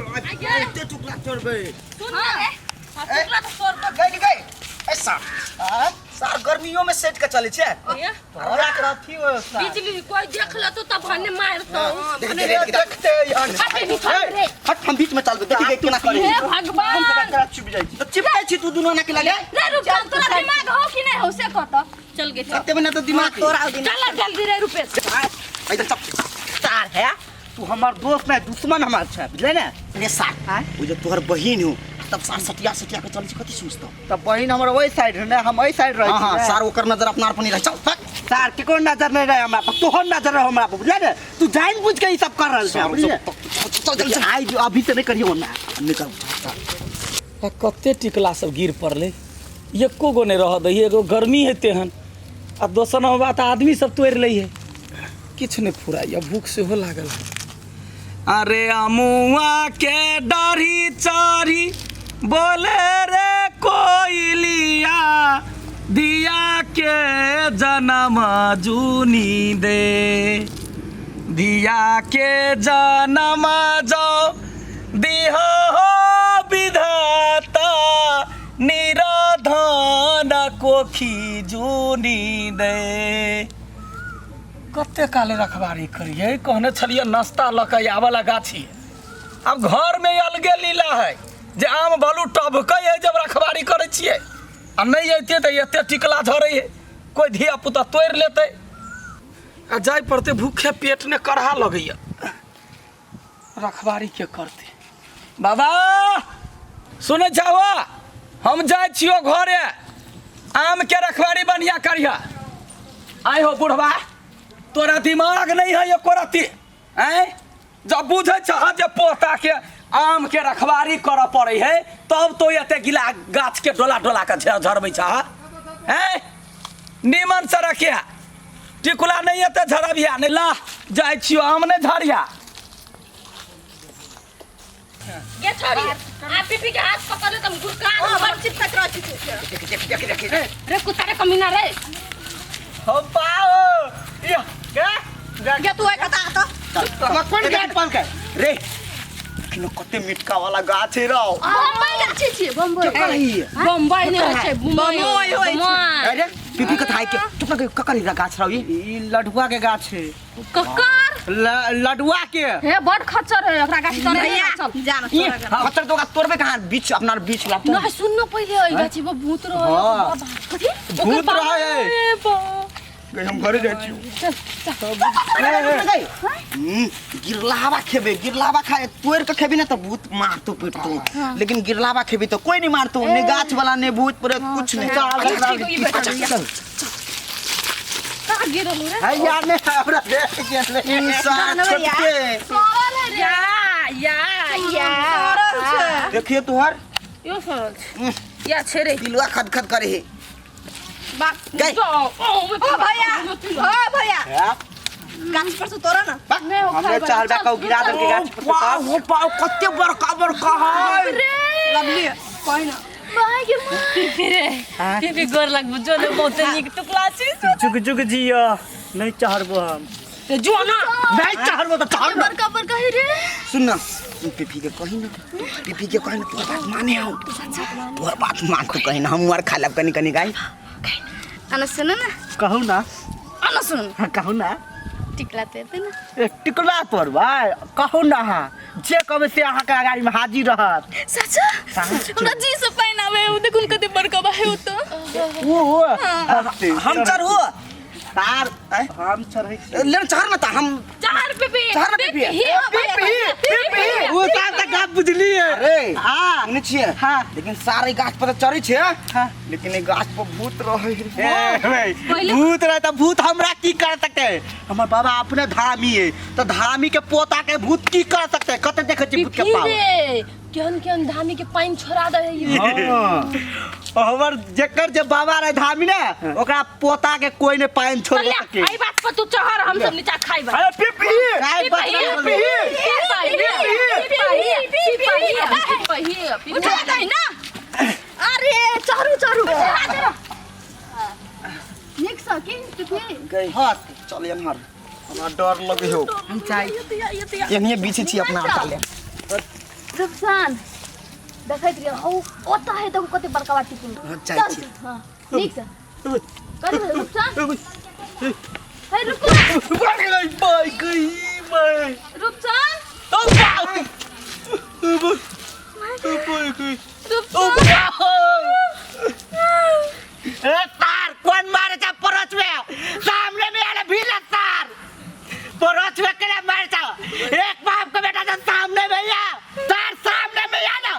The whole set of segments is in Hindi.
इतने टुकड़ा चढ़बे सुन रे टुकड़ा तो तोड़ कर गई ऐसा सार गर्मियों में सेट का चले छे हमरा के रथी हो सार बिजली कोई देख ल तो तब हने मारतो देखते यार हट हम बीच में चल देखी केना करे हे भगवान हम तक चुप जाई तो चिपकै छी तू दोनों ना के लगे रे रुक जा तोरा दिमाग हो कि नहीं हो से कत चल गे सत्य में ना तो दिमाग तोरा दिन चल जल्दी रे रुपए इधर चप सार है तू हमार दोस्त नहीं दुश्मन हमार छे बुझले ना रे सार वो जो तोहर बहिन हो तब सार सटिया के चल छी कथि सोचतो तब बहिन हमर ओई साइड है ना हम ओई साइड रह हां सार ओकर नजर अपना पर नहीं रह चल सार के कोन नजर नहीं रहे हमरा पर तोहर नजर रह हमरा पर बुझले ना तू जान बुझ के ई सब कर रहल छे बुझले चल जल्दी आई अभी से नहीं करियो ना नहीं कर कते टिकला सब गिर पड़ले एको गो नहीं रह दही एगो गर्मी है तेहन आ दोसर बात आदमी सब तोड़ लै है किछ नहीं फुराइया भूख से हो लागल अरे अमुआ के डाढ़ी चारी बोले रे कोयलिया दिया के जन्म जूनी दे दिया के जन्म जाओ दिह हो विधाता निराधन कोखी जूनी दे कते काले रखवारी करिए कहने छलिए नाश्ता लक आवाला गाछी अब घर में अलगे लीला है जे आम बालू टभकै है जब रखवारी करे छिए आ नहीं अइते त एते टिकला झरै है कोई धिया पुता तोड़ लेते आ जाय पड़ते भूखे पेट ने करहा लगैया रखवारी के करते बाबा सुने जाओ हम जाय छियो घरे आम के रखवारी बढ़िया करिया आइ हो बुढ़वा तोरा दिमाग नहीं है एको रति हैं जब बुझे छह जे पोता के आम के रखवारी कर पड़े है तब तो एते गिला गाछ के डोला डोला के झरबै छह हैं निमन से रखिया टिकुला नहीं एते झरबिया नहीं ला जाय छियो आम नहीं झरिया ये छोड़ी आ पीपी के हाथ पकड़ ले तुम गुरका बड़ चित तक रह छी रे कुत्ता रे कमीना रे हो पाओ ये ये तू एक आता तो कौन गेट पाल के रे किनो कते मिटका वाला गाछ है रहो बम्बई गाछी छी बम्बई बम्बई ने छै बम्बई होय अरे पीपी के थाई के चुप ना ककर गाछ रहो ई लडुआ के गाछ है ककर लडुआ के हे बड़ खच्चर है एकरा गाछी तोड़ चल जान खच्चर तो तोड़बे कहां बीच अपना बीच ला ना सुन न पहिले ओइ गाछी में भूत रहे कथि भूत रहे गई हम घरे जाय छी गिरलावा खेबे गिरलावा खाए तोड़ के खेबी ना तो भूत मारतो पीटतो लेकिन गिरलावा खेबी तो कोई नहीं मारतो ने गाछ वाला ने भूत पर कुछ नहीं चल का गिरल रे है यार ने हमरा देख के इंसान छटके या देखिए तोहर यो सरल या छेरे दिलवा खद करे है गई ओ भैया गाछ पर से तोरा ना हमरे चार बा कौ गिरा दन के गाछ पर हो पाओ कते बड़का बड़का है लगली कोई ना भाई के फिर गोर लगबो जो ने बहुत निक टुकला छी जुग जुग जियो नहीं चाहबो हम तो जो ना नहीं चाहबो तो चाह बड़का बड़का है रे सुन ना पीपी के कहि ना तोर बात माने हो तोर बात मान तो कहि ना हम मार खा लब कनी कनी गाई अन सुन ना कहू ना अन सुन कहू ना टिकला ते ना टिकला तोर भाई कहू ना जे कबे से अहाँ के गाड़ी में हाजिर रहत सच हमरा जी से पहिनावे उ देखुन कते बड़का बा है तो वो हम चढ़ हो तार हम चढ़ै छी ले चढ़ ना त हम चार पे पीपी वो तार तक आप बुझली है अरे हां सुनै छियै हां लेकिन सारे गाछ पर चढ़ै छै हां लेकिन ए गाछ पर भूत रहै है भूत रहे त भूत हमरा की कर सकते हमर बाबा अपने धामी है तो धामी के पोता के भूत की कर सकते कते देखे छी भूत के पाव केहन धामी के पानी छोड़ा दे है हमर जेकर जे बाबा रहे धामी ने ओकरा पोता के कोई ने पानी छोड़ सके आई बात पर तू चहर हम सब नीचा खाइबा अरे पीपी काय बात उठा दे ना अरे चहरू निक सकिन तुके गई हाथ चल यार हमरा डर लगे हो हम चाय यही बीच छी अपना चल रुपसान देखैत रहियो हौ ओता है त कते बड़का बाटी कुन चल छी हां ठीक छ कर रुपसान हे रुको बाय गई मैं रुपसान ओ बाय तार कौन मारे था परच में सामने में आले भीला तार परच में के मारे था एक बाप का बेटा तो सामने में या तार सामने में या ना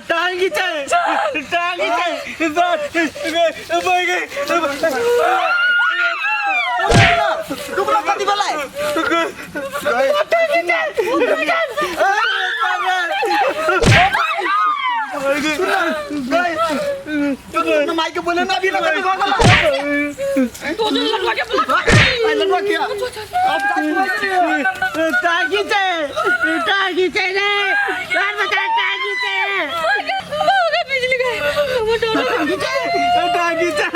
टांगी टुकड़ा कति बेला माइक बोले ना भी लगा तो लड़वा के बोला लड़वा क्या टांगी चे रे यार बता टांगी चे होगा बिजली गई वो डोर टांगी चे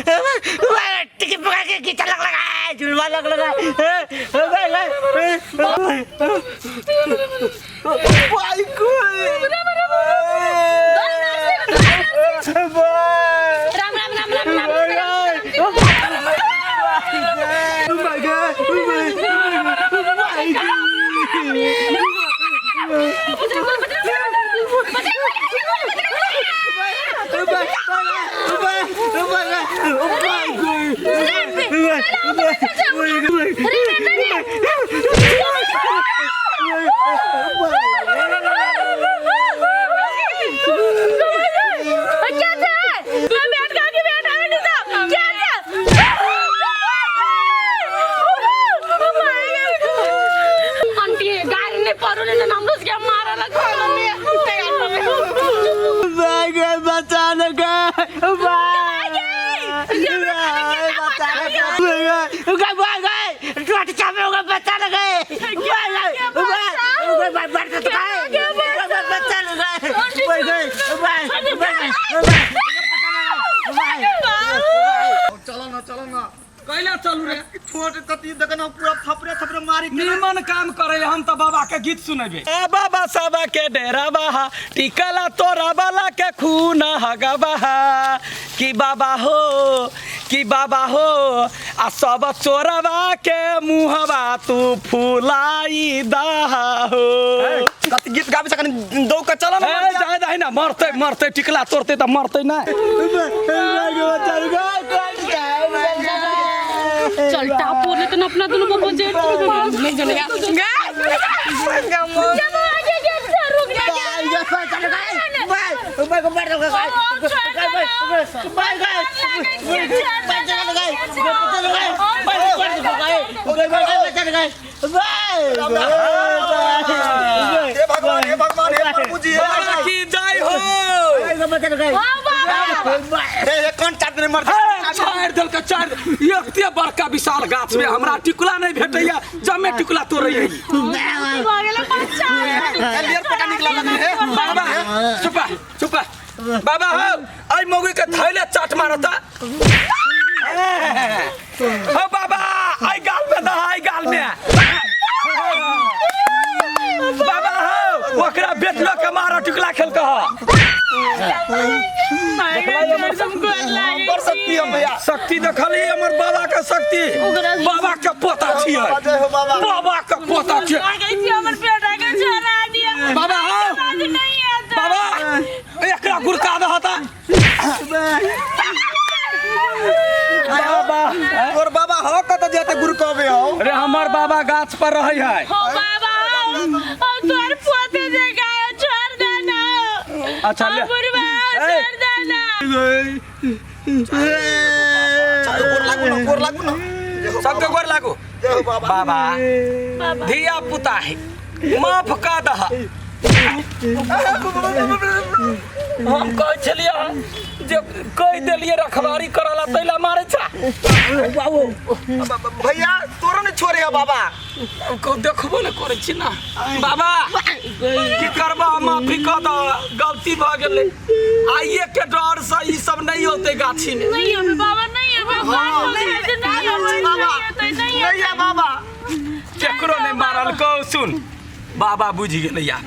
टिकट पकड़ के कीचड़ लगा झुलवा लगा भाई को राम राम राम राम राम चलो ना कैला चलू रे छोटे कति देखना पूरा थपरे मारी निमन काम करे हम तो बाबा के गीत सुनेबे ए बाबा सबा के डेरा बहा टिकला तोरा बाला के खून हगा बहा कि बाबा हो आ सब चोरवा के मुहवा तू फुलाई दहा हो कति गीत गाबे सकन दौ का चलो ना जाय दाई ना मरते टिकला तोड़ते त मरते ना चल टापो ने तो अपना दोनों को जेट नहीं जनेगा जब आगे गेट से रुक बड़का विशाल गाछ में हमरा टिकुला नहीं भेटैया जमे टिकुला तोड़ै बाबा चुप बाबा हो आई मौगी के थैले चाट मारता हो बाबा आई गाल में दहा आई गाल में बाबा हो ओकरा बेटलो के मारो टिकुला खेल कह शक्ति देखली हमर बाबा के शक्ति बाबा के पोता छियै बाबा के पोता छियै बाबा बाबा एकरा गुरका दहता बाबा और बाबा हो कत जेते गुरकावे हो अरे हमर बाबा गाछ पर रहै है हो बाबा और तोर पोते जगह छोड़ देना अच्छा ले बुरबा छोड़ देना गोर लागू ना सबके गोर लागू बाबा धिया पुता है माफ का दह हम कह छलिए जे कह देलिए रखवारी करला तैला मारे छा बाबू भैया तोरा ने छोड़े है बाबा को देखबो न करे छी ना बाबा की करबा माफी क द गलती भ गेलै आइए के डर से ई सब नहीं होते गाछी में नहीं है बाबा नहीं है नहीं है बाबा केकरो नहीं मारल को सुन बाबा बुझ गेलै यार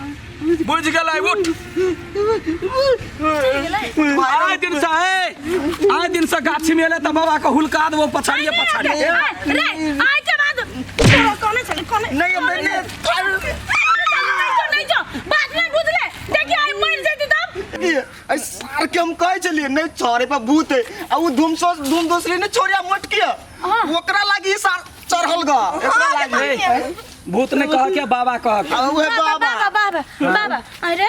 बुझ गेलै उठ आए दिन से गाछी में एले त बाबा के हुलका देबो पछाड़िए पछाड़िए रे आइ के बाद कोने चले कोने नहीं मैंने नहीं जो बात में बुझले देखिए आई मर जैती तब सार के हम कहे चलिए नहीं छोरे पे भूत है आ वो धूम दोसली ने छोरिया मट के ओकरा लागी सार चढ़ल गा एकरा लागी भूत ने कहा क्या बाबा कहा क्या ओए बाबा बाबा अरे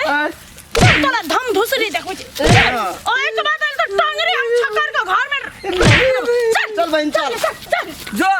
तोला धम धुसरी देखो ओए के बाद तो टंगरी हम छक्कर के घर में चल बहन चल जो